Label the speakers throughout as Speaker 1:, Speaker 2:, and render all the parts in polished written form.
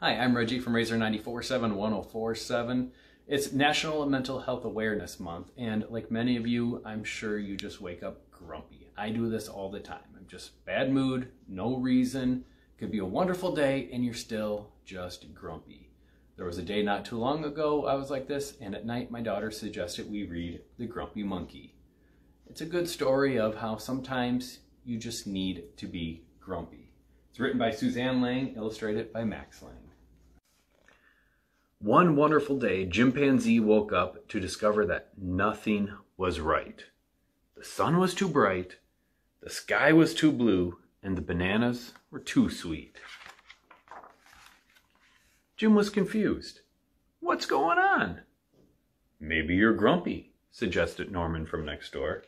Speaker 1: Hi, I'm Reggie from Razor 947-1047. It's National Mental Health Awareness Month, and like many of you, I'm sure you just wake up grumpy. I do this all the time. I'm just bad mood, no reason. Could be a wonderful day, and you're still just grumpy. There was a day not too long ago I was like this, and at night my daughter suggested we read The Grumpy Monkey. It's a good story of how sometimes you just need to be grumpy. It's written by Suzanne Lang, illustrated by Max Lang. One wonderful day, Chimpanzee woke up to discover that nothing was right. The sun was too bright, the sky was too blue, and the bananas were too sweet. Jim was confused. What's going on? Maybe you're grumpy, suggested Norman from next door.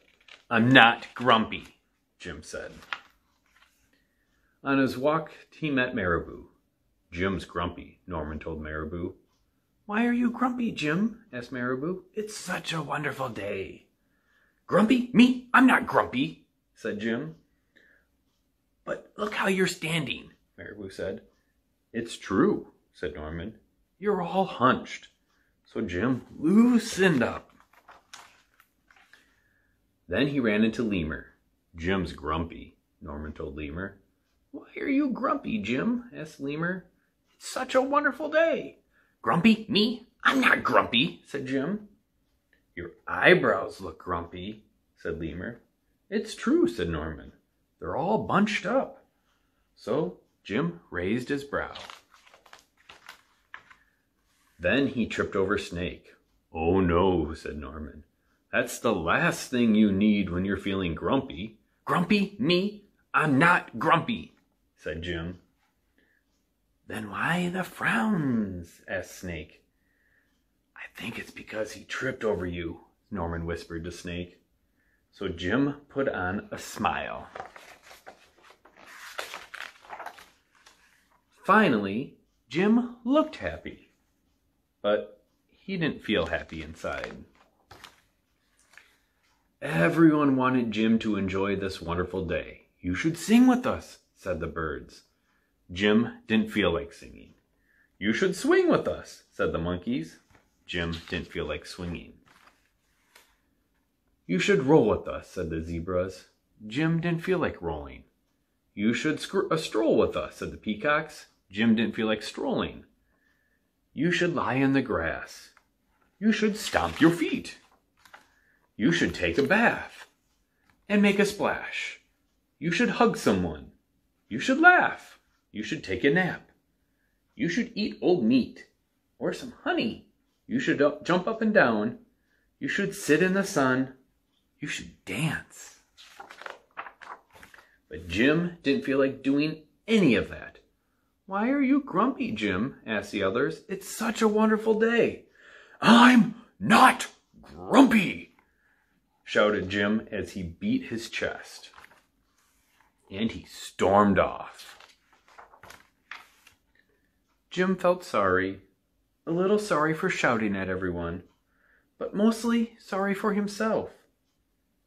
Speaker 1: I'm not grumpy, Jim said. On his walk, he met Marabou. Jim's grumpy, Norman told Marabou. Why are you grumpy, Jim? Asked Marabou. It's such a wonderful day. Grumpy? Me? I'm not grumpy, said Jim. But look how you're standing, Marabou said. It's true, said Norman. You're all hunched. So Jim loosened up. Then he ran into Lemur. Jim's grumpy, Norman told Lemur. Why are you grumpy, Jim? Asked Lemur. It's such a wonderful day. Grumpy? Me? I'm not grumpy, said Jim. Your eyebrows look grumpy, said Lemur. It's true, said Norman. They're all bunched up. So Jim raised his brow. Then he tripped over Snake. Oh no, said Norman. That's the last thing you need when you're feeling grumpy. Grumpy? Me? I'm not grumpy, said Jim. Then why the frowns? Asked Snake. I think it's because he tripped over you, Norman whispered to Snake. So Jim put on a smile. Finally, Jim looked happy, but he didn't feel happy inside. Everyone wanted Jim to enjoy this wonderful day. You should sing with us, said the birds. Jim didn't feel like singing. You should swing with us, said the monkeys. Jim didn't feel like swinging. You should roll with us, said the zebras. Jim didn't feel like rolling. You should stroll with us, said the peacocks. Jim didn't feel like strolling. You should lie in the grass. You should stomp your feet. You should take a bath and make a splash. You should hug someone. You should laugh. You should take a nap. You should eat old meat or some honey. You should jump up and down. You should sit in the sun. You should dance. But Jim didn't feel like doing any of that. Why are you grumpy, Jim? Asked the others. It's such a wonderful day. I'm not grumpy, shouted Jim as he beat his chest. And he stormed off. Jim felt sorry, a little sorry for shouting at everyone, but mostly sorry for himself.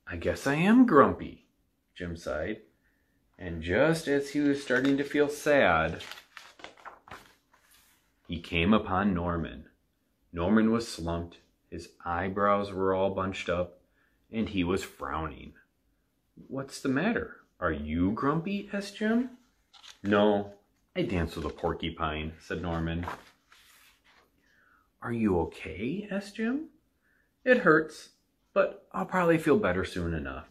Speaker 1: I guess I am grumpy, Jim sighed. And just as he was starting to feel sad, he came upon Norman. Norman was slumped, his eyebrows were all bunched up, and he was frowning. What's the matter? Are you grumpy? Asked Jim. No, I danced with a porcupine, said Norman. Are you okay? Asked Jim. It hurts, but I'll probably feel better soon enough,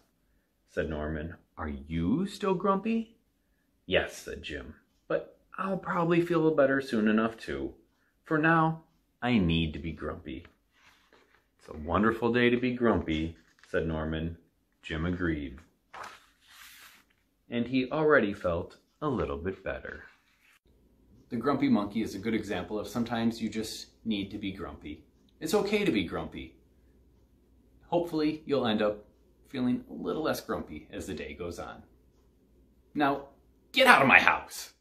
Speaker 1: said Norman. Are you still grumpy? Yes, said Jim, but I'll probably feel better soon enough too. For now, I need to be grumpy. It's a wonderful day to be grumpy, said Norman. Jim agreed. And he already felt a little bit better. The Grumpy Monkey is a good example of sometimes you just need to be grumpy. It's okay to be grumpy. Hopefully you'll end up feeling a little less grumpy as the day goes on. Now, get out of my house!